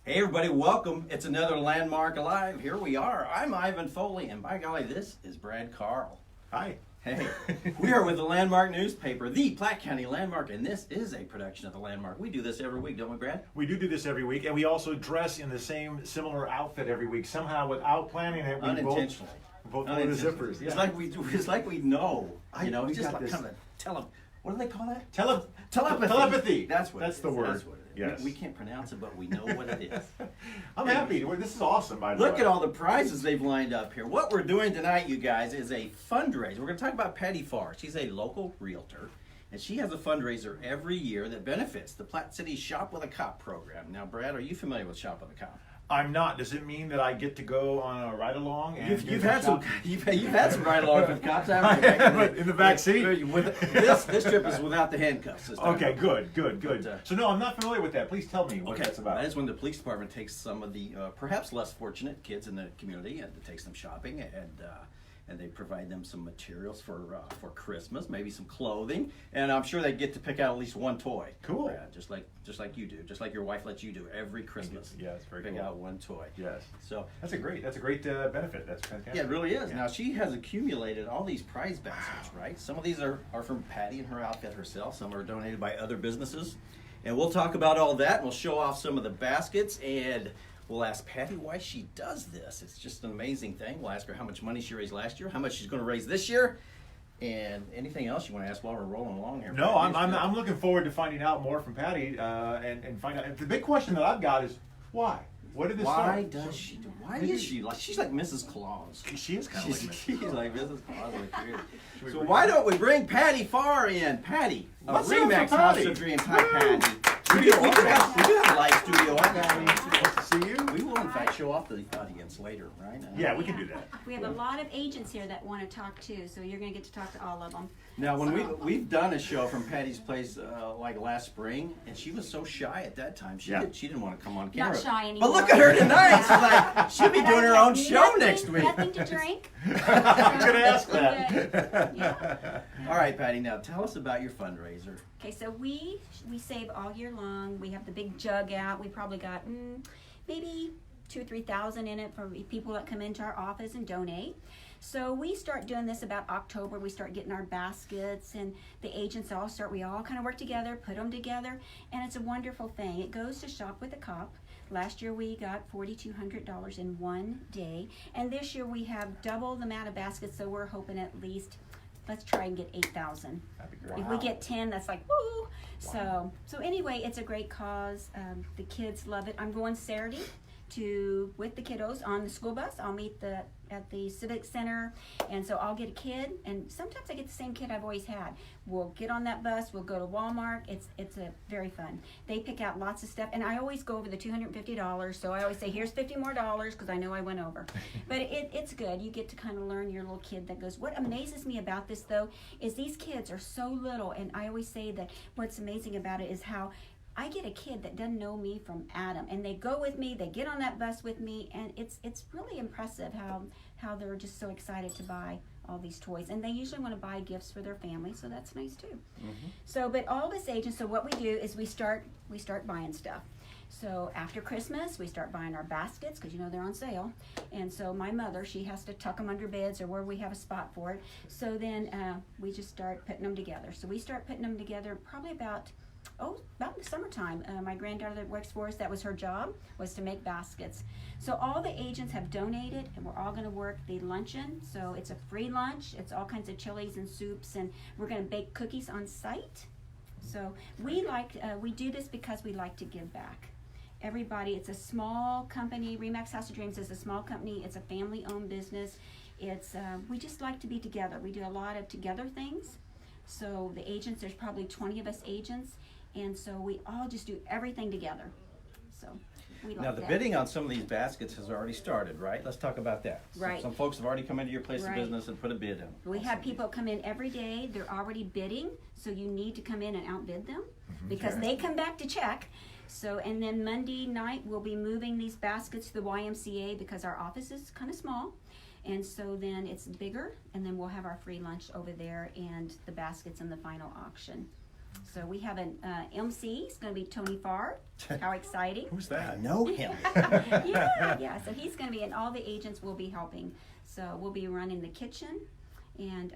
Hey everybody, welcome. It's another Landmark Alive. Here we are. I'm Ivan Foley, and by golly, this is Brad Carl. Hi. Hey, we are with the Landmark newspaper, the Platte County Landmark, and this is a production of the Landmark. We do this every week, don't we, Brad? We do this every week, and we also dress in the same similar outfit every week. Somehow, without planning it, we Unintentionally. both pull the zippers. It's like we know. You know, we it's just got like this. kind of what do they call that? Telepathy. Telepathy. That's the word. That's what it is. Yes. We can't pronounce it, but we know what it is. I'm happy. This is awesome, by the way. Look at all the prizes they've lined up here. What we're doing tonight, you guys, is a fundraiser. We're going to talk about Patty Farr. She's a local realtor, and she has a fundraiser every year that benefits the Platte City Shop with a Cop program. Now, Brad, are you familiar with Shop with a Cop? I'm not. Does it mean that I get to go on a ride along? And You've had some ride-alongs with cops, haven't you? But in the back seat. This trip is without the handcuffs. This time. Okay, good. But, So no, I'm not familiar with that. Please tell me what that's about. That is when the police department takes some of the perhaps less fortunate kids in the community and takes them shopping, and they provide them some materials for Christmas, maybe some clothing, and I'm sure they get to pick out at least one toy. Cool. Brad, just like you do, just like your wife lets you do every Christmas. Yeah, it's very pick cool. out one toy. Yes. So That's a great benefit. That's fantastic. yeah, it really is. Yeah. Now, she has accumulated all these prize baskets, right? Some of these are from Patty and her outfit herself. Some are donated by other businesses. And we'll talk about all that. We'll show off some of the baskets, and we'll ask Patty why she does this. It's just an amazing thing. We'll ask her how much money she raised last year, how much she's going to raise this year, and anything else you want to ask while we're rolling along here. No, Patty? I'm looking forward to finding out more from Patty and find out. And the big question that I've got is why? What did this Why start? does she do? Why is she like? She's like Mrs. Claus. She is kind of like She's like Mrs. Claus. Like you. we So bring why her? don't we bring Patty Farr in? Patty, What's up Remax for House Patty? of Dreams. Hi, Patty. We Studio do have audience. a live studio audience. Nice to see you. We will in fact show off the audience later, right? Yeah, we can do that. We have a lot of agents here that want to talk too, so you're going to get to talk to all of them. Now, when we've done a show from Patty's place like last spring, and she was so shy at that time. She didn't want to come on camera. Not shy But anymore. look at her tonight. She's like she'll be doing her own show Nothing- next week. Nothing to drink. I'm gonna ask Good. that. Yeah. All right, Patty. Now tell us about your fundraiser. Okay, so we save all year long. We have the big jug out. We probably got maybe 2,000 or 3,000 in it for people that come into our office and donate. So we start doing this about October. We start getting our baskets, and the agents we all kind of work together, put them together, and it's a wonderful thing. It goes to Shop with a Cop. Last year we got $4,200 in one day, and this year we have double the amount of baskets, so we're hoping at least, let's try and get 8,000. That'd be great. If we get 10, that's like, woo! So anyway, it's a great cause. The kids love it. I'm going Saturday with the kiddos on the school bus. I'll meet at the Civic Center, and so I'll get a kid, and sometimes I get the same kid I've always had. We'll get on that bus, we'll go to Walmart. It's a very fun. They pick out lots of stuff, and I always go over the $250, so I always say, here's $50 more, because I know I went over. But it's good. You get to kind of learn your little kid that goes. What amazes me about this, though, is these kids are so little, and I always say that what's amazing about it is how I get a kid that doesn't know me from Adam, and they go with me, they get on that bus with me, and it's really impressive how they're just so excited to buy all these toys. And they usually want to buy gifts for their family, so that's nice too. Mm-hmm. So, but all this agents, so what we do is we start buying stuff. So after Christmas, we start buying our baskets, because they're on sale. And so my mother, she has to tuck them under beds or where we have a spot for it. So then we just start putting them together. So we start putting them together probably about the summertime. My granddaughter that works for us, that was her job, was to make baskets. So all the agents have donated, and we're all going to work the luncheon. So it's a free lunch. It's all kinds of chilies and soups, and we're going to bake cookies on site. So we do this because we like to give back. Everybody, it's a small company. Remax House of Dreams is a small company. It's a family-owned business. We just like to be together. We do a lot of together things. So the agents, there's probably 20 of us agents, and so we all just do everything together. So we like Now the that. bidding on some of these baskets has already started, right? Let's talk about that. Right. Some folks have already come into your place of Right. business and put a bid in. We have people come in every day. They're already bidding, so you need to come in and outbid them because Okay. they come back to check. So, and then Monday night we'll be moving these baskets to the YMCA because our office is kind of small. And so then it's bigger, and then we'll have our free lunch over there and the baskets in the final auction. So we have an MC. It's going to be Tony Farr. How exciting! Who's I that? know him. Yeah. So he's going to be, and all the agents will be helping. So we'll be running the kitchen, and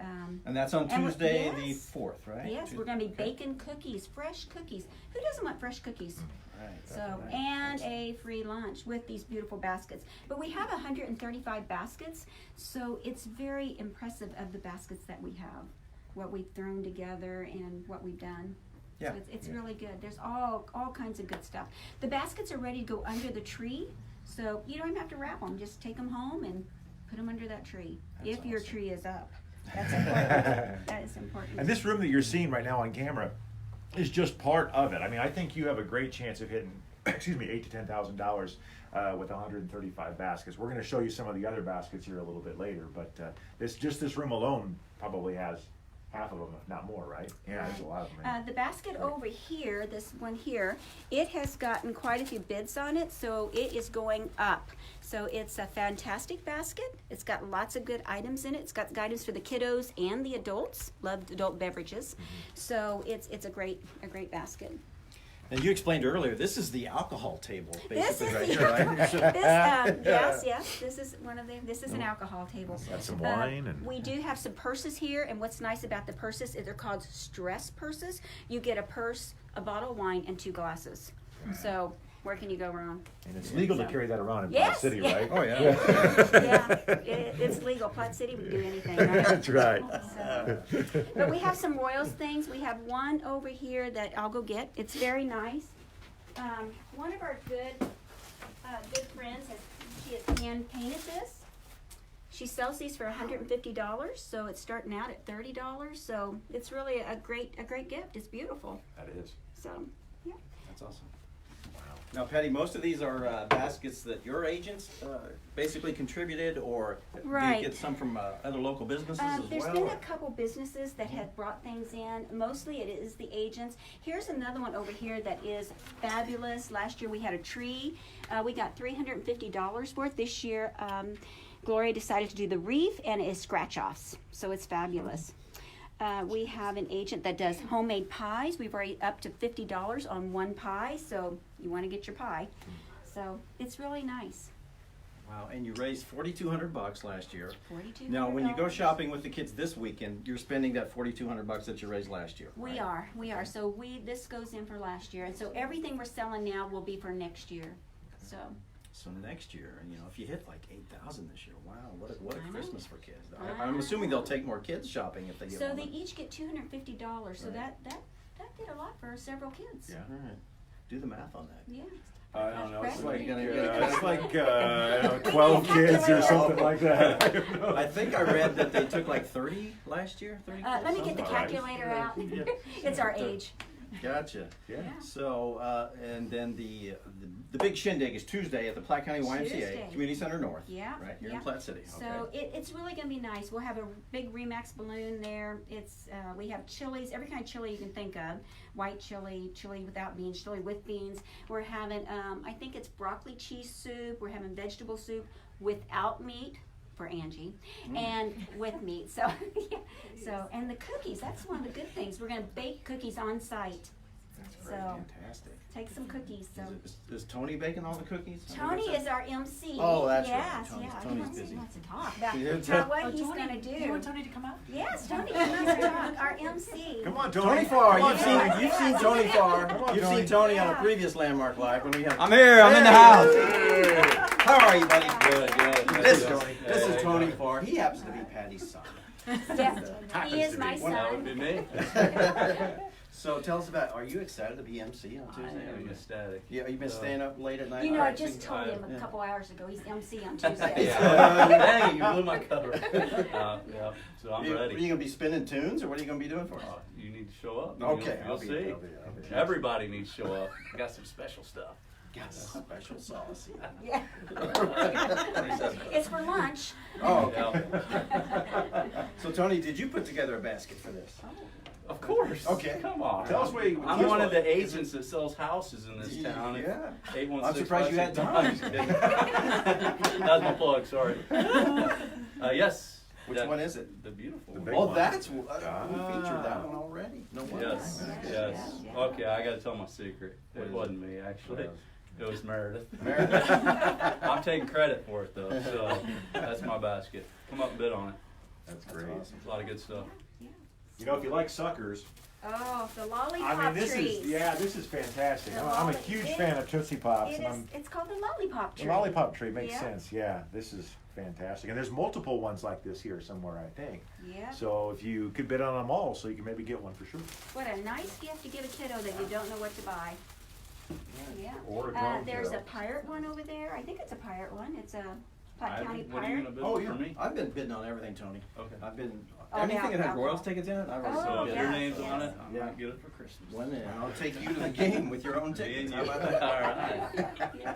that's on And Tuesday yes. the 4th, right? yes, we're going to be baking cookies, fresh cookies. Who doesn't want fresh cookies? Right. So, and a free lunch with these beautiful baskets. But we have 135 baskets, so it's very impressive of the baskets that we have, what we've thrown together and what we've done. Yeah. So it's really good. There's all kinds of good stuff. The baskets are ready to go under the tree, so you don't even have to wrap them. Just take them home and put them under that tree, That's if your awesome. tree is up. That's important. That is important. And this room that you're seeing right now on camera is just part of it. I mean, I think you have a great chance of hitting, excuse me, $8,000 to $10,000 with 135 baskets. We're going to show you some of the other baskets here a little bit later, but this room alone probably has half of them, if not more, right? Yeah, there's a lot of them. The basket over here, this one here, it has gotten quite a few bids on it, so it is going up. So it's a fantastic basket. It's got lots of good items in it. It's got guidance for the kiddos and the adults. Love adult beverages. So it's a great basket. And you explained earlier, this is the alcohol table, This basically, is right the, here, right? yes. This is one of them. This is an alcohol table. Got some wine and We do have some purses here, and what's nice about the purses is they're called stress purses. You get a purse, a bottle of wine, and 2 glasses. So where can you go wrong? and it's legal to carry that around in Platte Yes, City, yeah. right? Oh, yeah. Yeah, it's legal. Platte City would do anything, right? That's right. So, but we have some Royals things. We have one over here that I'll go get. It's very nice. One of our good friends she has hand painted this. She sells these for $150, so it's starting out at $30. So it's really a great gift. It's beautiful. That is. So yeah. That's awesome. Wow. Now, Patty, most of these are baskets that your agents basically contributed, or do Right. you get some from other local businesses as There's well? been or- a couple businesses that have brought things in. Mostly it is the agents. Here's another one over here that is fabulous. Last year we had a tree. We got $350 worth. This year Gloria decided to do the wreath, and it is scratch-offs. So it's fabulous. We have an agent that does homemade pies. We've already up to $50 on one pie, so you want to get your pie. So it's really nice. Wow, and you raised $4,200 last year. $4,200. Now, when you go shopping with the kids this weekend, you're spending that $4,200 that you raised last year. We right? are. So this goes in for last year, and so everything we're selling now will be for next year. So So next year, if you hit like 8,000 this year, wow, what a I know. Christmas for kids. I I'm assuming know. they'll take more kids shopping if they get so one. they each get $250. So Right. that did a lot for several kids. Yeah. All right. Do the math on that. Yeah. I don't know. It's Right. like, You're gonna- it's like 12 kids or something like that. I think I read that they took like 30 last year. 30 kids, Let me get the something like that. calculator out. Yeah. It's our age. Gotcha. Yeah. So, and then the big shindig is Tuesday at the Platte County YMCA Tuesday. Community Center North. Yeah, Right here yeah. in Platte City. So it's really going to be nice. We'll have a big Remax balloon there. It's we have chilies, every kind of chili you can think of. White chili, chili without beans, chili with beans. We're having, I think it's broccoli cheese soup. We're having vegetable soup without meat for Angie, and with meat. So, yeah. So, and the cookies. That's one of the good things. We're going to bake cookies on site. That's So fantastic. take some cookies. So. Is Tony baking all the cookies? Tony is our MC. Oh, that's yes, right. Yeah, Tony's he busy. wants to talk about Yeah, what he's going to do. You want Tony to come up? Yes, Tony wants to talk. Our MC. Come on, Tony. Tony Farr, Come on, you've seen Tony Farr. Come on, You've Tony. seen Tony on a Yeah. previous Landmark Live when we have. I'm here. I'm in the house. Hey. How are you, buddy? Good, good. This is Tony Farr. He happens to be Patty's son. Yeah, he is my That would son. be me. So tell us about. Are you excited to be MC on Tuesday? I am ecstatic. Yeah, you've been staying up late at night. You know, I practicing? just told him a Yeah. couple hours ago he's MC on Tuesday. Yeah. Dang, you blew my cover. Yeah, so I'm Are you ready. gonna be spinning tunes, or what are you gonna be doing for us? You need to show up. Okay, You'll see. I'll be. Everybody needs to show up. I got some special stuff. Got special sauce. Yeah. It's for lunch. Oh, okay. So Tony, did you put together a basket for this? Of course. Okay. Come on. Tell us where you. I'm one of the agents that sells houses in this town. Yeah. 816 I'm surprised you had time. That's my plug, sorry. Yes, Which one is it? The beautiful The one. big Oh, one. that's we featured that one already. No wonder. Yes, Yeah. yes. Yeah. Okay, I gotta tell my secret. What It is wasn't me, actually. It was Meredith. Meredith? I'm taking credit for it, though, so that's my basket. Come up and bid on it. That's great. awesome. A lot of good stuff. You know, if you like suckers, Oh, the lollipop I mean, this trees. this is fantastic. The I'm a lolli- huge it- fan of Tootsie Pops, It and is, it's called the lollipop the tree. lollipop tree makes Yeah. sense. Yeah, this is fantastic, and there's multiple ones like this here somewhere, I think. Yeah. So if you could bid on them all, so you can maybe get one for sure. What a nice gift to give a kiddo that you don't know what to buy. Yeah. Or a grown There's kiddo. a pirate one over there. I think it's a pirate one. It's a Platte County What are you pirate. gonna bid Oh, for yeah. me? I've been bidding on everything, Tony. Okay. I've been Oh, anything yeah, that has alcohol. Royals tickets in it. I've already Oh, So if bid. your yes, name's on yes. it, I Yeah. might get it for Christmas. One in, and I'll take you to the game with your own Me tickets. and How you. about that? All right. Yeah.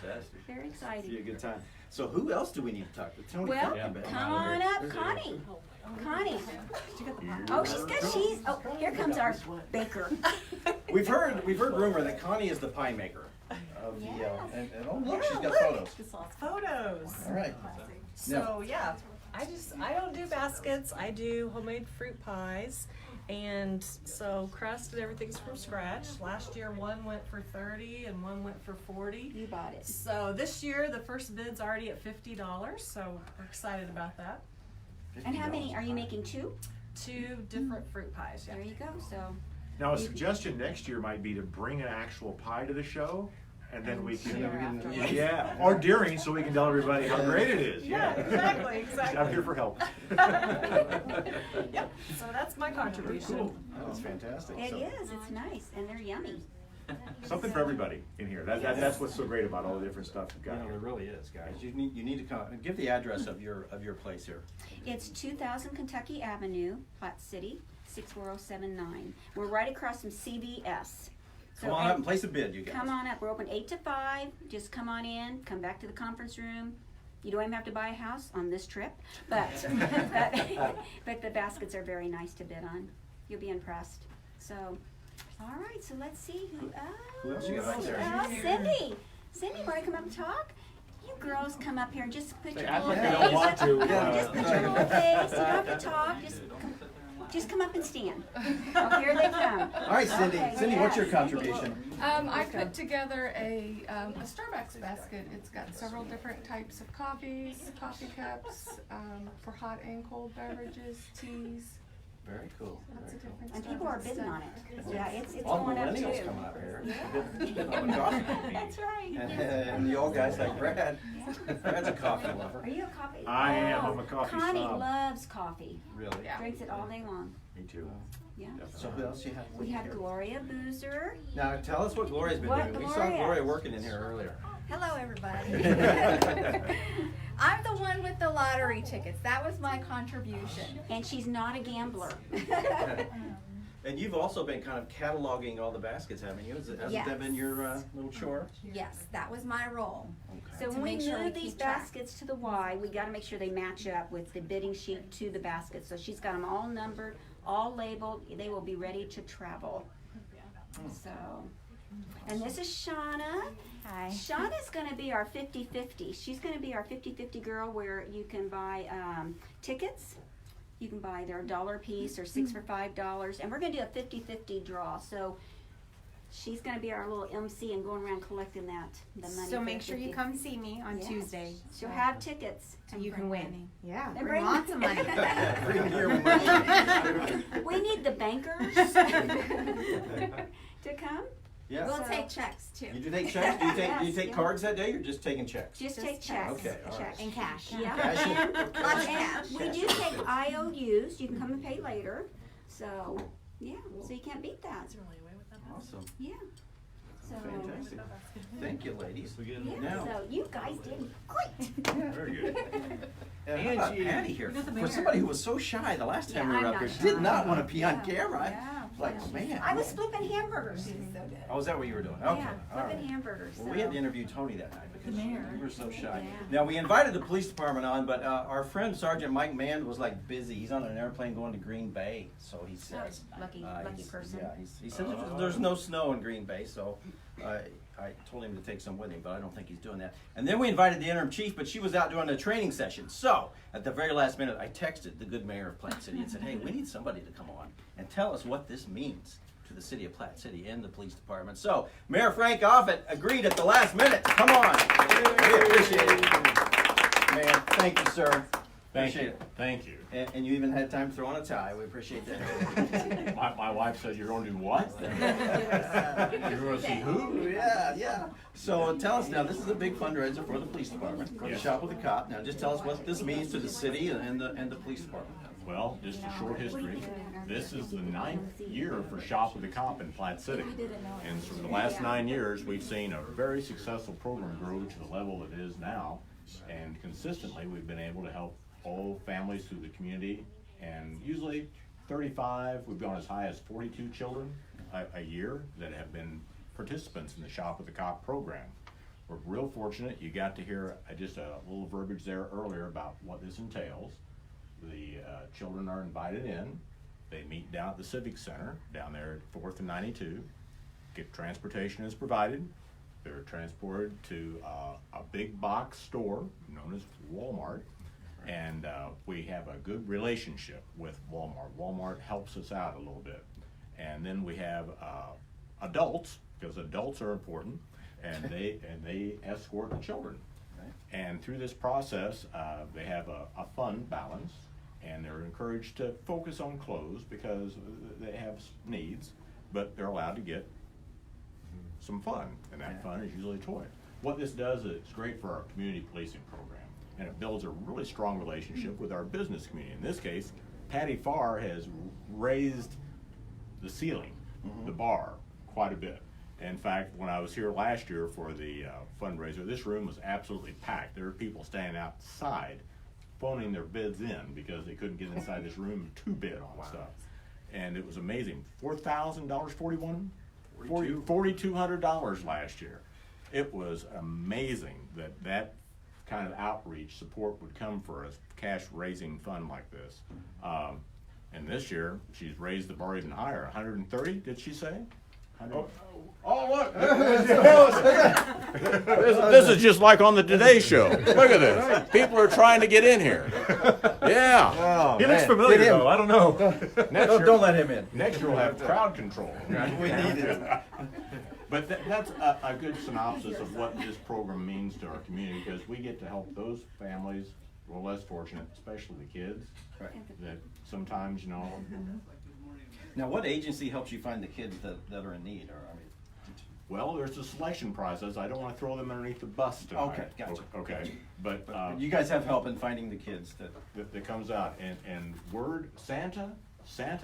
Fantastic. Very Be a exciting. good time. So who else do we need to talk to? Tony, Well, come on, babe. come on up, There's Connie. Connie. Oh, she's. Oh, here comes our baker. We've heard rumor that Connie is the pie maker of the Yeah. and oh look, she's got look. photos. Photos. All right. So yeah, I don't do baskets. I do homemade fruit pies, and so crust and everything's from scratch. Last year one went for 30 and one went for 40. You bought it. So this year the first bid's already at $50. So we're excited about that. And how many are you making? Two? 2 different fruit pies. Yeah. There you go. So Now, a suggestion next year might be to bring an actual pie to the show, and then we can, share afterwards. yeah, or during, so we can tell everybody how great it is. Yeah, exactly, exactly. I'm here for help. Yep. So that's my contribution. Cool. That's fantastic. it So- is. It's nice and they're yummy. Something for everybody in here. That's what's so great about all the different stuff we've You got know, there here. really is, guys. You need to come. Give the address of your place here. It's 2000 Kentucky Avenue, Platte City, 64079. We're right across from CVS. Come on up and place a bid, you guys. Come on up. We're open 8 to 5. Just come on in. Come back to the conference room. You don't even have to buy a house on this trip, but but the baskets are very nice to bid on. You'll be impressed. So, all right. So let's see Who else you got back there? Cindy. Cindy, want to come up and talk? You girls come up here and just put your Act little like face. I don't want to. Just put your little face. You don't have to talk. Just come up and stand. Oh, here they come. All right, Cindy. Okay, Cindy, what's your yes. contribution? I put together a Starbucks basket. It's got several different types of coffees, coffee cups, for hot and cold beverages, teas, Very cool. lots of different And stuff. people are bidding on it. Yeah, it's All going up millennials too. coming up here. Yeah. On the coffee. That's right. And the old guys like Brad. Brad's a coffee lover. Are you a coffee? I am. Oh, I'm a coffee Connie snob. loves coffee. Really? Yeah. Drinks it all day long. Me too. Yeah. So who else you have? We have Gloria Boozer. Now tell us what Gloria's been What doing. We saw Gloria? Gloria working in here earlier. Hello, everybody. I'm the one with the lottery tickets. That was my contribution. And she's not a gambler. And you've also been kind of cataloging all the baskets, haven't you? Hasn't Yes. that been your little chore? Yes, that was my role. So To when we make sure we move these keep track. baskets to the Y, we gotta make sure they match up with the bidding sheet to the basket. So she's got them all numbered, all labeled. They will be ready to travel. So, and this is Shauna. Hi. Shauna's gonna be our 50-50. She's gonna be our 50-50 girl where you can buy tickets. You can buy their $1 a piece or 6 for $5. And we're gonna do a 50-50 draw. So she's gonna be our little MC and going around collecting the money. So for make sure you 50. come see me on Yes. Tuesday. She'll have tickets. So you can win. Yeah, And bring lots of money. Bring your money. We need the bankers to come. Yeah. We'll So- take checks too. You do take checks? Do you Yes, take yeah. cards that day or just taking checks? Just Just take checks. Okay, all right. Checks. And cash. Yeah. Cash. And, Lots of cash. we do take IOUs. You can come and pay later. So, yeah. So you can't beat that. Awesome. Yeah. So, Fantastic. Thank you, ladies. yeah. Now, So you guys did great. Very good. and how about Patty here? For somebody who was so shy the last time Yeah, we were I'm up not here, shy. did not want to be on Yeah. camera. Yeah. Like, man. I was flipping hamburgers. Oh, is that what you were doing? Okay. Yeah, all flipping right. hamburgers. Well, we had to so. interview Tony that night because we were so shy. Yeah. Now, we invited the police department on, but our friend Sergeant Mike Mann was like busy. He's on an airplane going to Green Bay, so he says. Lucky He person. says there's no snow in Green Bay, so I told him to take some with him, but I don't think he's doing that. And then we invited the interim chief, but she was out doing a training session. So at the very last minute, I texted the good mayor of Platte City and said, hey, we need somebody to come on and tell us what this means to the city of Platte City and the police department. So Mayor Frank Offit agreed at the last minute to come on. We appreciate it. Man, thank you, sir. Appreciate it. Thank you. And you even had time to throw on a tie. We appreciate that. My wife said you're going to do what? You're going to see who? Yeah. So tell us now, this is a big fundraiser for the police department, for the Yes. Shop with the Cop. Now just tell us what this means to the city and the police department. Well, just a short history. This is the 9th year for Shop with the Cop in Platte City. And for the last 9 years, we've seen a very successful program grow to the level it is now. And consistently, we've been able to help all families through the community. And usually 35, we've gone as high as 42 children a year that have been participants in the Shop with the Cop program. We're real fortunate. You got to hear just a little verbiage there earlier about what this entails. The children are invited in. They meet down at the Civic Center, down there at 4th and 92. Transportation is provided. They're transported to a big box store known as Walmart. And we have a good relationship with Walmart. Walmart helps us out a little bit. And then we have adults, because adults are important, and they escort the children. And through this process, they have a fund balance, and they're encouraged to focus on clothes because they have needs, but they're allowed to get some fun, and that fun is usually a toy. What this does is it's great for our community policing program, and it builds a really strong relationship with our business community. In this case, Patty Farr has raised the ceiling, the bar, quite a bit. In fact, when I was here last year for the fundraiser, this room was absolutely packed. There were people standing outside phoning their bids in because they couldn't get inside this room to bid on stuff. And it was amazing. $4,000, $4,200 last year. It was amazing that kind of outreach support would come for a cash raising fund like this. And this year, she's raised the bar even higher. 130, did she say? Oh, look! This is just like on the Today Show. Look at this. People are trying to get in here. Yeah. Oh, He looks man. familiar, Get him. though. I don't know. Next year, Don't let him in. next year we'll have crowd control. We need it. But that's a good synopsis of what this program means to our community, because we get to help those families who are less fortunate, especially the kids, Right. that sometimes, Now, what agency helps you find the kids that are in need? Or well, there's a selection process. I don't want to throw them underneath the bus tonight. Okay, gotcha. Okay, but you guys have help in finding the kids that comes out, and word Santa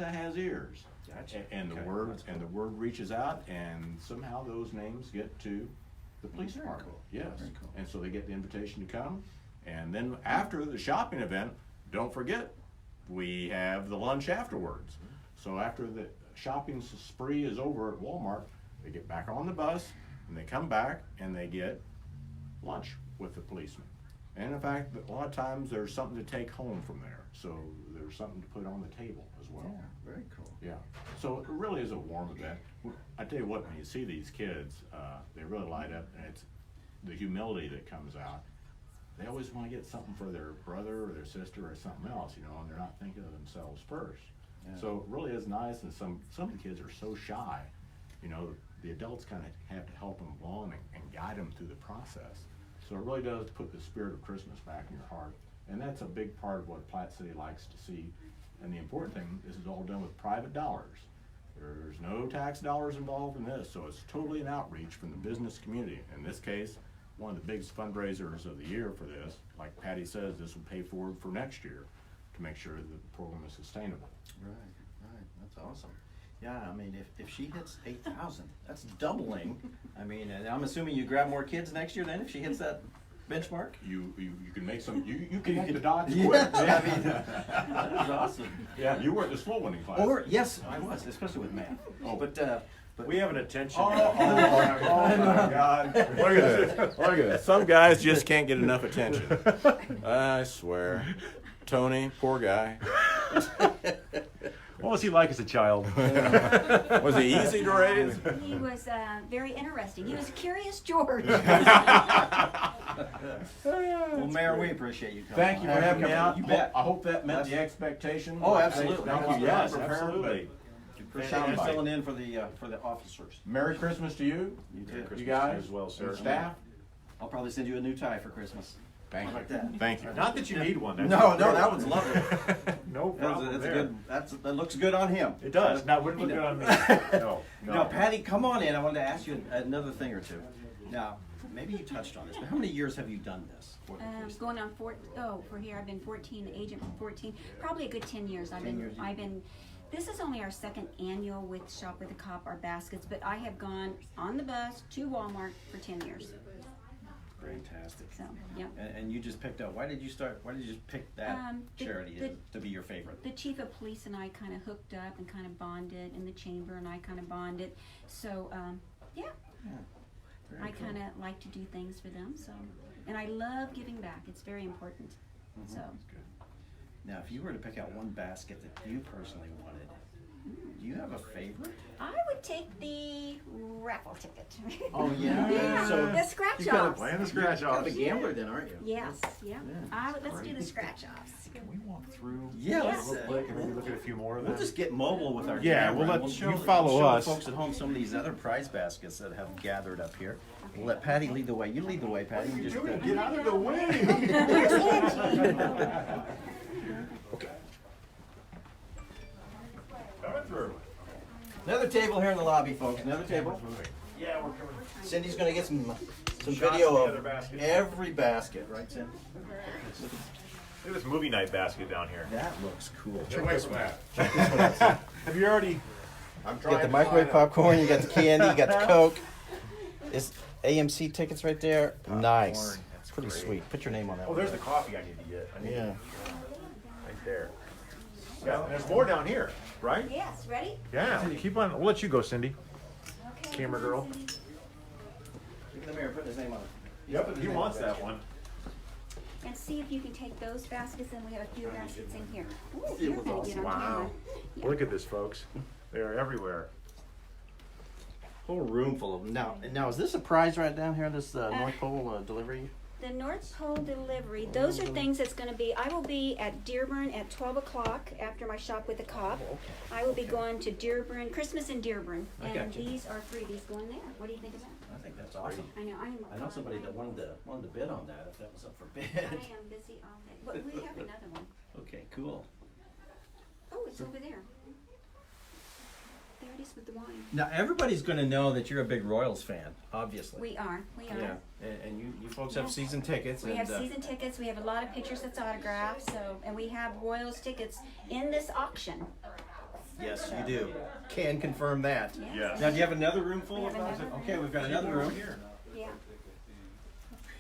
has ears. Gotcha. And the Okay, word that's cool. and the word reaches out, and somehow those names get to the police Very department. cool. Yes, Very cool. and so they get the invitation to come, and then after the shopping event, don't forget we have the lunch afterwards. So after the shopping spree is over at Walmart, they get back on the bus and they come back and they get lunch with the policeman. And in fact, a lot of times there's something to take home from there. So there's something to put on the table as well. Yeah, very cool. Yeah. So it really is a warm event. I tell you what, when you see these kids, they really light up, and it's the humility that comes out. They always want to get something for their brother or their sister or something else, and they're not thinking of themselves first. Yeah. So it really is nice, and some of the kids are so shy, the adults kind of have to help them along and guide them through the process. So it really does put the spirit of Christmas back in your heart. And that's a big part of what Platte City likes to see. And the important thing, this is all done with private dollars. There's no tax dollars involved in this, so it's totally an outreach from the business community. In this case, one of the biggest fundraisers of the year for this, like Patty says, this will pay forward for next year to make sure that the program is sustainable. Right. That's awesome. Yeah, I mean, if she hits 8,000, that's doubling. I mean, and I'm assuming you grab more kids next year then if she hits that benchmark? You can make some, you connect the dots Yeah, quick. I mean, that is awesome. Yeah, you were at the slow winning class. Or, yes, I was, especially with math. Oh. But We have an attention. Oh my God. Look at this. Look at this. Some guys just can't get enough attention. I swear. Tony, poor guy. What was he like as a child? Was he easy to raise? He was very interesting. He was Curious George. Well, Mayor, we appreciate you coming. Thank you for having me out. You bet. I hope that met the expectation. Oh, absolutely. Thank you. Yes, Prepared, absolutely. Appreciate you filling in for the officers. Merry Christmas to you, You too. Merry Christmas you to you guys, as well, sir. and staff. I'll probably send you a new tie for Christmas. Thank Like you. that. Thank you. Not that you need one. That's No, that one's lovely. No problem That's a there. good. That looks good on him. It does. Now, wouldn't look good on me. No. Now, Patty, come on in. I wanted to ask you another thing or two. Now, maybe you touched on this, but how many years have you done this for the police? Going on for here I've been 14, agent for 14, probably a good 10 years. 10 years. I've been. This is only our second annual with Shop with a Cop, our baskets, but I have gone on the bus to Walmart for 10 years. Fantastic. So, yeah. And you just picked up. Why did you start? Why did you just pick that charity to be your favorite? The chief of police and I kind of hooked up and kind of bonded, and the chamber and I kind of bonded. So, yeah. Very I cool. kind of like to do things for them. So, and I love giving back. It's very important. So. Now, if you were to pick out one basket that you personally wanted, do you have a favorite? I would take the raffle ticket. Oh, yeah? Yeah, So the scratch you gotta offs. Playing the You're scratch kind of offs. a gambler then, aren't you? Yes, yeah. Yeah, Let's do the scratch offs. Can we walk through Yeah, Yes. let's, real quick and maybe look at a few more of them? we'll just get mobile with our Yeah, camera. we'll let and you show, follow show us. the folks at home some of these other prize baskets that have gathered up here. We'll let Patty lead the way. You lead the way, Patty. You just, Get out of the way. Where's Angie? Coming through. Another table here in the lobby, folks. Another table. Yeah, we're coming. Cindy's gonna get some Shots video of the of other basket. every basket, right, Cindy? Look at this movie night basket down here. That looks cool. Check this one out. Have you already? I'm You got the microwave popcorn, you got the candy, you got the Coke. It's AMC tickets right there. Nice. That's Pretty great. sweet. Put your name on that Oh, one. there's the coffee I need to get. Yeah. Right there. Yeah, there's more down here, right? Yes, ready? Yeah. Keep on. We'll let you go, Cindy. Okay. Camera girl. Look at the mayor putting his name on it. Yep, he wants that one. And see if you can take those baskets, and we have a few baskets in here. Ooh, It you're was gonna get on Wow. camera. Yeah. Look at this, folks. They are everywhere. Whole room full of them. Now is this a prize right down here? This North Pole delivery? The North Pole delivery, those are things that's gonna be, I will be at Dearborn at 12 o'clock after my shop with the cop. I will be going to Dearborn, Christmas in Dearborn, I and got you. these are free, these go in there. What do you think of that? I think that's awesome. I know, I know somebody that wanted to bid on that if that was up for bid. I am busy all day, but we have another one. Okay, cool. Oh, it's over there. There it is with the wine. Now everybody's going to know that you're a big Royals fan, obviously. We are. Yeah, and you folks have season tickets. We and, have season tickets, we have a lot of pictures that's autographed, so, and we have Royals tickets in this auction. Yes, you do. Can confirm that. Yes. Now, do you have another room full We of have those? another. Okay, we've got another room here. Yeah.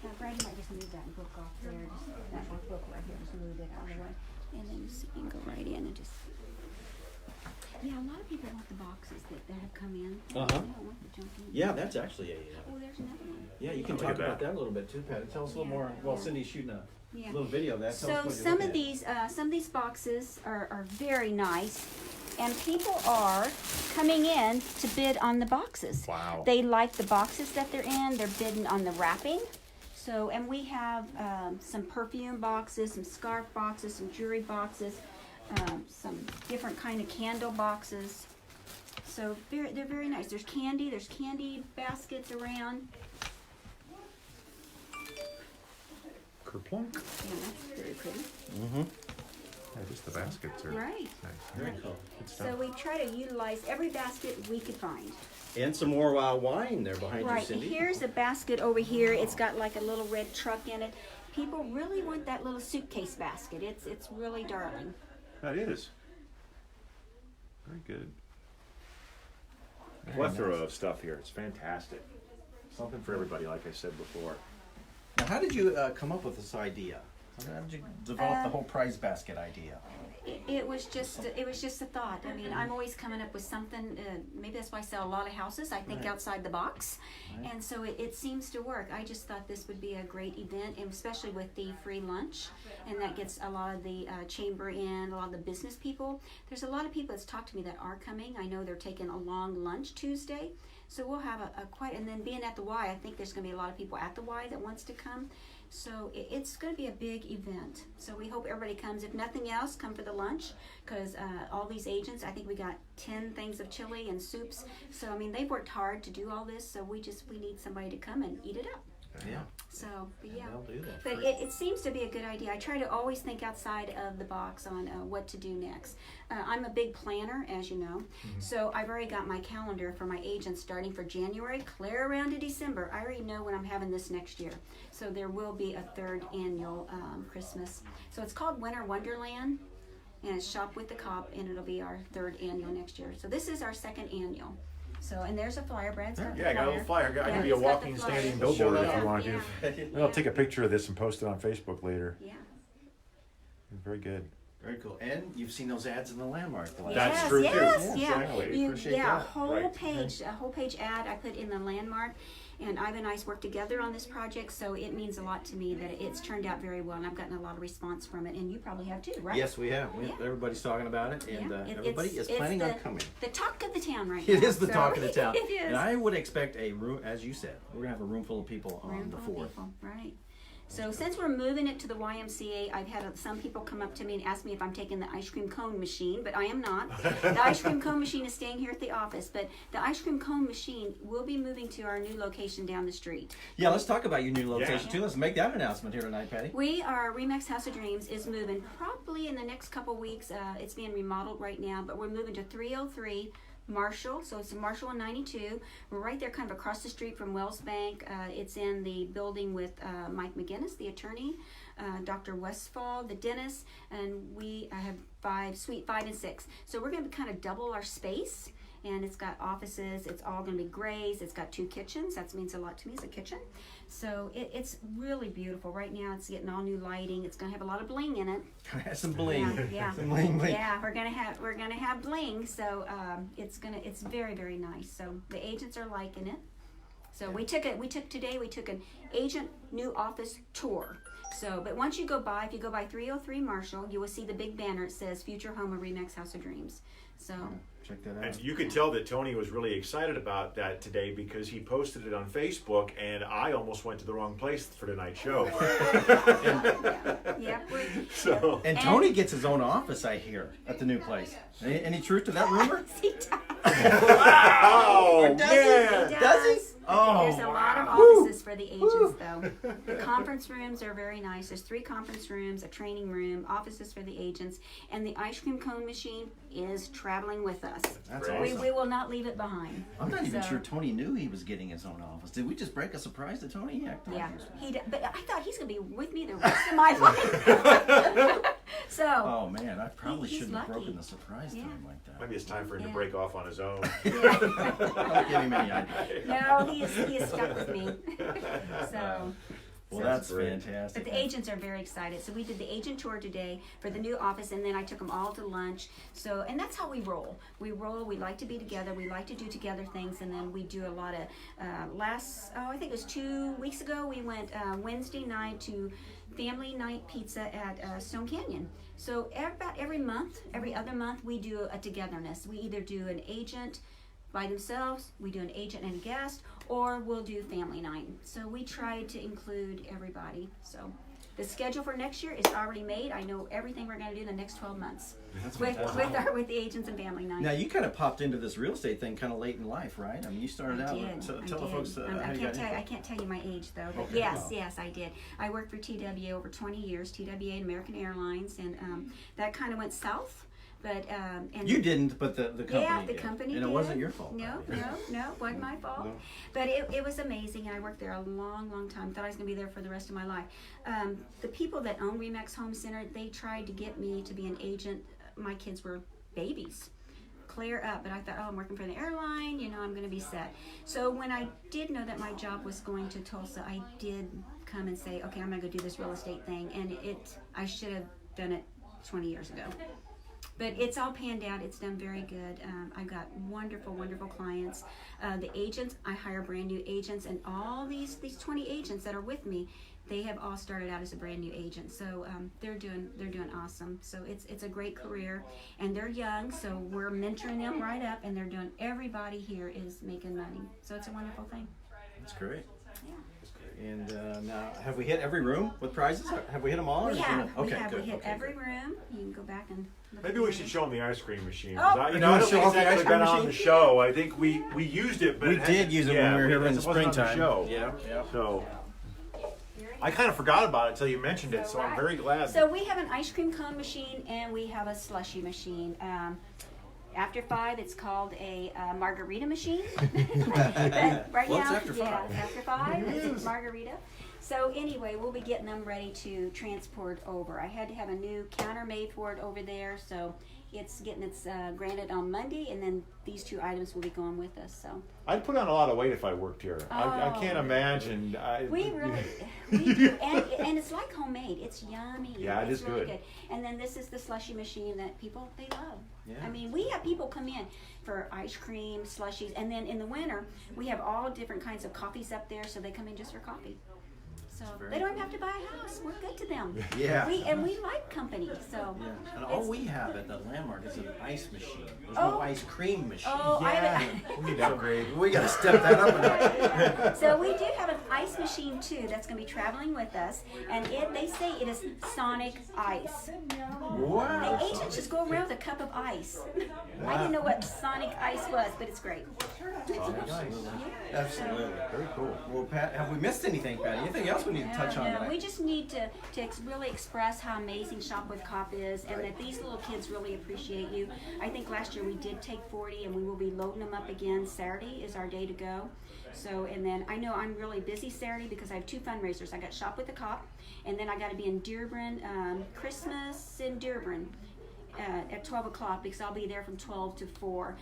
Now Brady might just move that book off there, just that book right here, just move it out of the way. And then you can go right in and just. Yeah, a lot of people want the boxes that have come in. Uh-huh. They don't want the junk in. Yeah, that's actually a. Oh, there's another one. Yeah, you can Look talk at that. about that a little bit too, Patty. Tell us a little more. Well, Cindy's shooting a Yeah. little video of that. Tell us So what you're some looking of these boxes are very nice, and people are coming in to bid on the boxes. Wow. They like the boxes that they're in. They're bidding on the wrapping. So, and we have some perfume boxes, some scarf boxes, some jewelry boxes, some different kind of candle boxes. So they're very nice. There's candy baskets around. Kerplunk. Yeah, that's very pretty. Mm-hmm. Yeah, just the baskets are Right. nice. Very cool. Good stuff. So we try to utilize every basket we could find. And some more wine there behind you, Right, Cindy. here's a basket over here. It's got like a little red truck in it. People really want that little suitcase basket. It's really darling. That is. Very good. Plethora of stuff here. It's fantastic. Something for everybody, like I said before. Now, how did you come up with this idea? How did you develop the whole prize basket idea? It was just a thought. I mean, I'm always coming up with something. Maybe that's why I sell a lot of houses. I think outside the box, and so it seems to work. I just thought this would be a great event, and especially with the free lunch, and that gets a lot of the chamber in, a lot of the business people. There's a lot of people that's talked to me that are coming. I know they're taking a long lunch Tuesday, so we'll have a quite. And then being at the Y, I think there's going to be a lot of people at the Y that wants to come. So it's going to be a big event. So we hope everybody comes. If nothing else, come for the lunch, because all these agents, I think we got 10 things of chili and soups. So I mean, they've worked hard to do all this. So we need somebody to come and eat it up. Yeah. So, but yeah. They'll do that. But it seems to be a good idea. I try to always think outside of the box on what to do next. I'm a big planner, as you know. So I've already got my calendar for my agents starting for January, clear around to December. I already know when I'm having this next year. So there will be a third annual Christmas. So it's called Winter Wonderland, and it's Shop with the Cop, and it'll be our third annual next year. So this is our second annual. So, and there's a flyer. Brad's got the Yeah, I got a little flyer. I Yeah, can be a he's got the walking, flyer. standing Show billboard that if you off. want to. Yeah. I'll take a picture of this and post it on Facebook later. Yeah. Very good. Very cool. And you've seen those ads in the Landmark. the last- That's Yes, true, too. yes, Yeah, yeah. exactly. You, Appreciate yeah, that. a whole page ad I put in the Landmark, and Ivan and I worked together on this project, so it means a lot to me that it's turned out very well, and I've gotten a lot of response from it, and you probably have too, right? Yes, we have. Yeah. Everybody's talking about it, and Yeah. everybody is planning on coming. The talk of the town right It now. is the so- talk of the town. It is. And I would expect a room, as you said, we're going to have a room full of people on Room the full of 4th. people, right. So since we're moving it to the YMCA, I've had some people come up to me and ask me if I'm taking the ice cream cone machine, but I am not. The ice cream cone machine is staying here at the office, but the ice cream cone machine will be moving to our new location down the street. Yeah, let's talk about your new location Yeah. too. Let's make that announcement here tonight, Patty. Remax House of Dreams is moving probably in the next couple weeks. It's being remodeled right now, but we're moving to 303 Marshall. So it's in Marshall and 92. We're right there kind of across the street from Wells Bank. It's in the building with Mike McGinnis, the attorney, Dr. Westfall, the dentist, and we have suite 5 and 6. So we're going to kind of double our space. And it's got offices. It's all going to be grays. It's got 2 kitchens. That means a lot to me as a kitchen. So it's really beautiful. Right now it's getting all new lighting. It's going to have a lot of bling in it. Have some bling. Yeah, Some bling, bling. yeah. We're gonna have bling. So it's very, very nice. So the agents are liking it. So we took an agent new office tour. So, but once you go by, if you go by 303 Marshall, you will see the big banner. It says Future Home of Remax House of Dreams. So. Check that out. And you could tell that Tony was really excited about that today because he posted it on Facebook, and I almost went to the wrong place for tonight's show. Yeah. So And Tony gets his own office, I hear, at the new place. Any truth to that rumor? wow, Does man. he? Does he? Oh, There's a lot of Woo. offices for the agents, though. The conference rooms are very nice. There's 3 conference rooms, a training room, offices for the agents, and the ice cream cone machine is traveling with us. That's Great. awesome. We will not leave it behind. I'm not even So- sure Tony knew he was getting his own office. Did we just break a surprise to Tony? Yeah, but I thought he's gonna be with me the rest of my life. So, Oh man, I probably He's shouldn't have lucky. broken the surprise to Yeah. him like that. Maybe it's time for him to Yeah. break off on his own. Don't give him any idea. no, he is stuck with me. So. Well, So- that's great. fantastic. But the agents are very excited. So we did the agent tour today for the new office, and then I took them all to lunch. So, and that's how we roll. We like to be together. We like to do together things, and then we do a lot of, I think it was 2 weeks ago, we went Wednesday night to family night pizza at Stone Canyon. So about every other month, we do a togetherness. We either do an agent by themselves, we do an agent and a guest, or we'll do family night. So we try to include everybody. So the schedule for next year is already made. I know everything we're going to do in the next 12 months That's with fantastic. with the agents and family night. Now you kind of popped into this real estate thing kind of late in life, right? I mean, you started out. Tell the folks I how you got into I it. can't tell you my age though, but Okay. yes, I did. I worked for TWA over 20 years, TWA and American Airlines, and that kind of went south. But and You didn't, but the company yeah, the did. company and did. it wasn't your fault. No, wasn't my fault. No. But it was amazing, and I worked there a long, long time. Thought I was going to be there for the rest of my life. The people that own Remax Home Center, they tried to get me to be an agent. My kids were babies. clear up. But I thought, oh, I'm working for the airline, you know, I'm going to be set. So when I did know that my job was going to Tulsa, I did come and say, okay, I'm going to go do this real estate thing. And I should have done it 20 years ago. But it's all panned out. It's done very good. I've got wonderful, wonderful clients. The agents, I hire brand new agents, and all these 20 agents that are with me, they have all started out as a brand new agent. So they're doing awesome. So it's a great career, and they're young. So we're mentoring them right up, and they're doing. Everybody here is making money. So it's a wonderful thing. That's great. Yeah. And now, have we hit every room with prizes? Have we hit them all? or We is there have. no- We Okay, have. good. We hit Okay, every good. room. You can go back and look Maybe at we the- should show them the ice cream machine. Oh. I You don't wanna think show it's off the ice actually cream been on machine? the show. I think we used it, but We did use it when we were here in the it wasn't on springtime. show. Yeah, yeah. So I kind of forgot about it until you mentioned it, so I'm very glad. So we have an ice cream cone machine and we have a slushy machine. After 5, it's called a margarita machine. But right What's now, after yeah, 5? after 5, it's margarita. So anyway, we'll be getting them ready to transport over. I had to have a new counter made for it over there, so it's getting its granted on Monday, and then these 2 items will be going with us. So I'd put on a lot of weight if I worked here. I Oh. can't imagine. we do, and it's like homemade. It's yummy. Yeah, it it's is really good. And then this is the slushy machine that people they love. Yeah. I mean, we have people come in for ice cream, slushies, and then in the winter we have all different kinds of coffees up there, so they come in just for coffee. So Very they don't even have to buy a house. We're good to them. Yeah. We like company. So Yeah, and all it's- we have at the Landmark is an ice machine. There's Oh. no ice cream machine. Oh, yeah. We need to upgrade. We gotta step that up a notch. So we do have an ice machine too that's going to be traveling with us, and they say it is sonic ice. Wow. The agents just go around with a cup of ice. I didn't know what sonic ice was, but it's great. Absolutely. Yeah. Absolutely. Very cool. Well, Pat, have we missed anything, Pat? Anything else we need to touch on No, tonight? we just need to really express how amazing Shop with Cop is, and that these little kids really appreciate you. I think last year we did take 40, and we will be loading them up again. Saturday is our day to go. So, and then I know I'm really busy Saturday because I have 2 fundraisers. I got Shop with the Cop, and then I got to be in Dearborn, Christmas in Dearborn. At 12 o'clock, because I'll be there from 12 to 4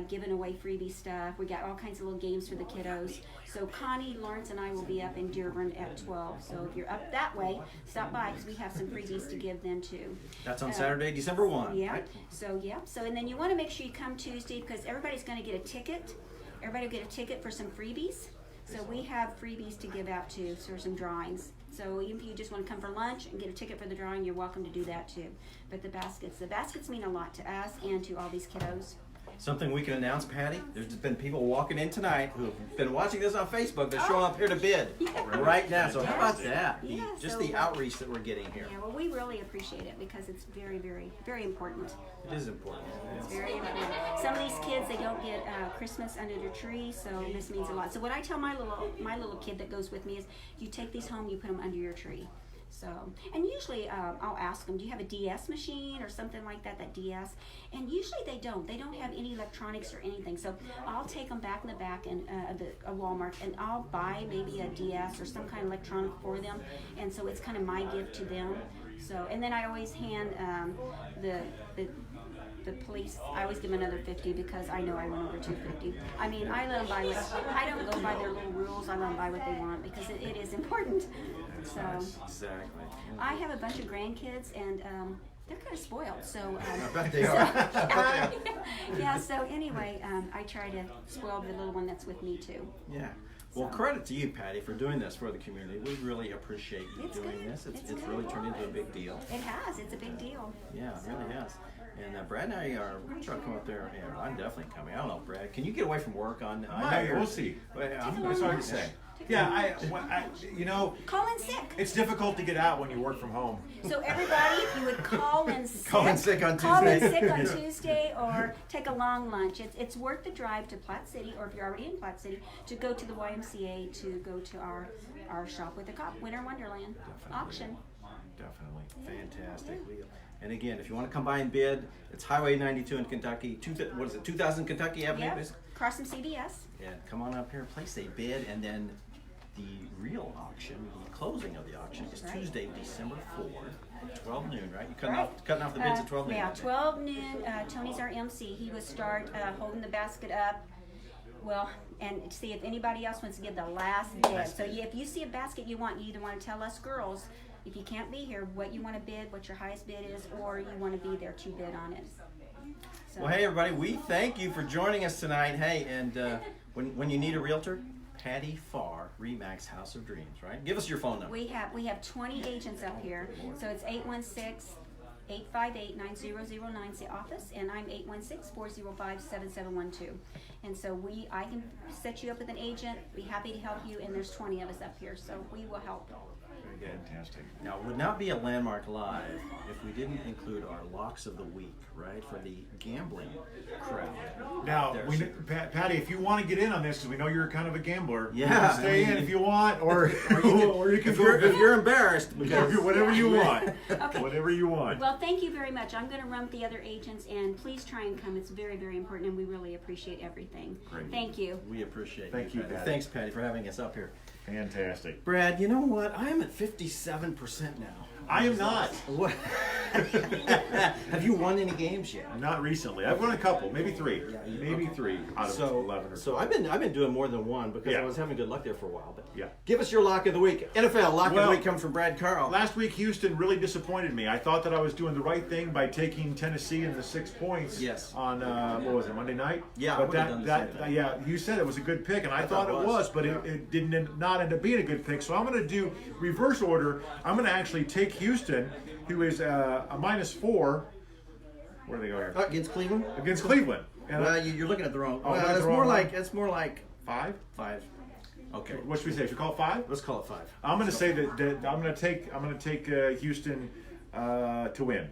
giving away freebie stuff. We got all kinds of little games for the kiddos. So Connie, Lawrence, and I will be up in Dearborn at 12. So if you're up that way, stop by because we have some freebies to give them too. That's on Saturday, December 1. Yeah. Right? So and then you want to make sure you come Tuesday because everybody's going to get a ticket. Everybody will get a ticket for some freebies. So we have freebies to give out too, so some drawings. So even if you just want to come for lunch and get a ticket for the drawing, you're welcome to do that too. But the baskets mean a lot to us and to all these kiddos. Something we can announce, Patty. There's just been people walking in tonight who've been watching this on Facebook. They're showing up here to bid right now. So how about that? Yeah, Just so- the outreach that we're getting here. Yeah, well, we really appreciate it because it's very, very, very important. It is important. It's very important. Some of these kids, they don't get Christmas under their tree, so this means a lot. So what I tell my little kid that goes with me is, you take these home, you put them under your tree. So, and usually I'll ask them, do you have a DS machine or something like that, DS? And usually they don't. They don't have any electronics or anything. So I'll take them back in the back and a Walmart, and I'll buy maybe a DS or some kind of electronic for them. And so it's kind of my gift to them. So, and then I always hand the police, I always give them another 50 because I know I went over 250. I mean, I let them buy I don't go by their little rules. I let them buy what they want because it is important. So Exactly. I have a bunch of grandkids and they're kind of spoiled. So I bet they are. yeah. So anyway, I try to spoil the little one that's with me too. Yeah. Well, credit to you, Patty, for doing this for the community. We really appreciate you It's doing good. this. It's It's good. really turned into a big deal. It has. It's a big deal. Yeah, it really has. And Brad and I are going to try to come up there. Yeah, I'm definitely coming. I don't know, Brad. Can you get away from work on? I know Might, you're- we'll see. Well, I'm Take a sorry long to say. Yeah, you know, Call in sick. it's difficult to get out when you work from home. So everybody, if you would call in sick, Call in sick on call in Tuesday. sick on Tuesday, or take a long lunch. It's worth the drive to Platte City, or if you're already in Platte City, to go to the YMCA to go to our Shop with the Cop Winter Wonderland auction. Definitely. Fantastic. And again, if you want to come by and bid, it's Highway 92 in Kentucky. 2000 Kentucky Avenue? Yep. is it? Across from CVS. Yeah, come on up here, place a bid, and then the real auction, the closing of the auction, is Right. Tuesday, December 4, 12 noon, right? You're Right. cutting off the bids at 12 noon. Yeah, 12 noon. Tony's our MC. He will start holding the basket up. Well, and see if anybody else wants to give the last bid. So if you see a basket you want, you either want to tell us girls, if you can't be here, what you want to bid, what your highest bid is, or you want to be there to bid on it. So, Well, hey everybody, we thank you for joining us tonight. Hey, and when you need a realtor, Patty Farr, Remax House of Dreams, right? Give us your phone number. we have 20 agents up here. So it's 816-858-9009 is the office, and I'm 816-405-7712. And so I can set you up with an agent, be happy to help you, and there's 20 of us up here, so we will help. Fantastic. Now, it would not be a Landmark Live if we didn't include our locks of the week, right? For the gambling crowd. Now, There. Patty, if you want to get in on this, because we know you're kind of a gambler, you Yeah, can stay I mean, in if you want, or or you can If go you're embarrassed, because whatever you want, Okay. whatever you want. Well, thank you very much. I'm going to run with the other agents, and please try and come. It's very, very important, and we really appreciate everything. Great. Thank you. we appreciate Thank you, you, Patty. Patty. Thanks, Patty, for having us up here. Fantastic. Brad, you know what? I am at 57% now. I am not. What? Have you won any games yet? Not recently. I've won a couple, maybe three, Yeah, maybe okay. 3 out of 11 or So I've been doing more than one because Yeah. I was having good luck there for a while. But Yeah. give us your lock of the week. NFL lock of Well, the week comes from Brad Carl. Last week, Houston really disappointed me. I thought that I was doing the right thing by taking Tennessee in the 6 points. Yes. On what was it, Monday night? Yeah, I but would've done the same thing. yeah, you said it was a good pick, and I thought it was, but it didn't not end up being a good pick. So I'm going to do reverse order. I'm going to actually take Houston, who is a -4. Where do they go here? Against Cleveland. Against Cleveland. And Well, you're looking at the wrong. Oh, well, that's it's the wrong more one. like five. 5. Okay. What should we say? Should we call it 5? Let's call it 5. I'm going to say that I'm going to take Houston to win.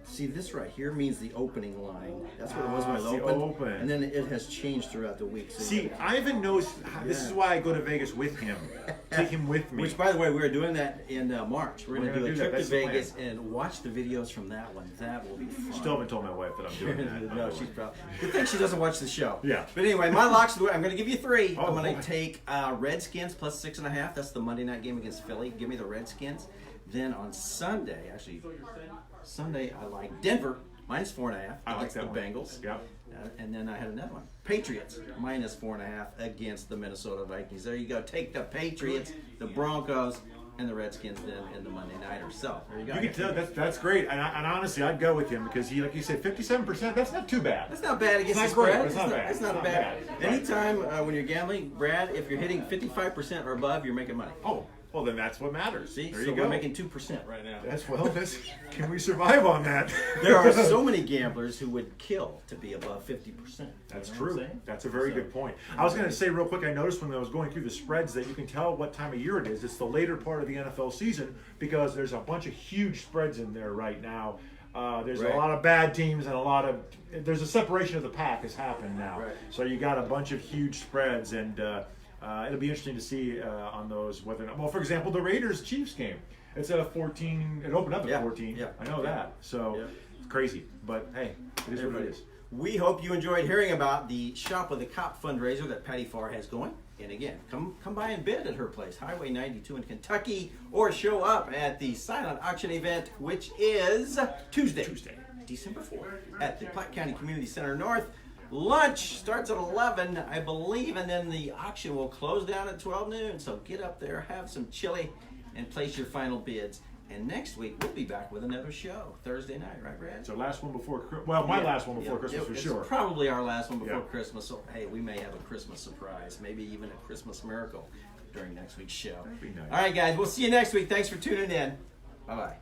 See, this right here means the opening line. That's what it was when it's it the opened. open. And then it has changed throughout the week. So See, Ivan knows. This is why I go to Vegas with him. Take him with me. Which, by the way, we are doing that in March. We're going to do a do that. trip to That's the plan. Vegas and watch the videos from that one. That will be fun. Still haven't told my wife that I'm doing that. No, she's probably. Good thing she doesn't watch the show. Yeah. But anyway, my locks of the week. I'm going to give you 3. Oh, I'm going boy. to take Redskins plus 6.5. That's the Monday night game against Philly. Give me the Redskins. Then on Sunday, I like Denver minus 4.5 I like against that the one. Bengals. Yep. And then I had another one. Patriots minus 4.5 against the Minnesota Vikings. There you go. Take the Patriots, the Broncos, and the Redskins then in the Monday nighter. So there you go. You can tell that's great, and honestly, I'd go with him because he, like you said, 57%. That's not too bad. That's not bad against the It's not great, spread. but it's not bad. It's not It's not bad. bad. Anytime when you're gambling, Brad, if you're hitting 55% or above, you're making money. Oh, well then that's what matters. See, there so you go. we're making 2% right now. Can we survive on that? There are so many gamblers who would kill to be above 50%. That's You know what I'm true. saying? That's a very good point. I was going to say real quick, I noticed when I was going through the spreads that you can tell what time of year it is. It's the later part of the NFL season because there's a bunch of huge spreads in there right now. There's Right. a lot of bad teams and there's a separation of the pack has happened now. Right. So you got a bunch of huge spreads and it'll be interesting to see on those whether or not, well, for example, the Raiders-Chiefs game. It's at 14. It opened up at Yeah, 14. yeah, I know yeah. that. So Yeah. it's crazy. But hey, it is what it is. We hope you enjoyed hearing about the Shop with a Cop fundraiser that Patty Farr has going. And again, come by and bid at her place, Highway 92 in Kentucky, or show up at the silent auction event, which is Tuesday, December 4th, at the Platte County Community Center North. Lunch starts at 11, I believe, and then the auction will close down at 12 noon. So get up there, have some chili, and place your final bids. And next week, we'll be back with another show, Thursday night, right, Brad? It's our last one before Well, my Yeah, last one before yeah, Christmas for it's sure. Probably our last one before Yeah. Christmas. So hey, we may have a Christmas surprise, maybe even a Christmas miracle during next week's show. That'd be nice. All right, guys, we'll see you next week. Thanks for tuning in. Bye bye.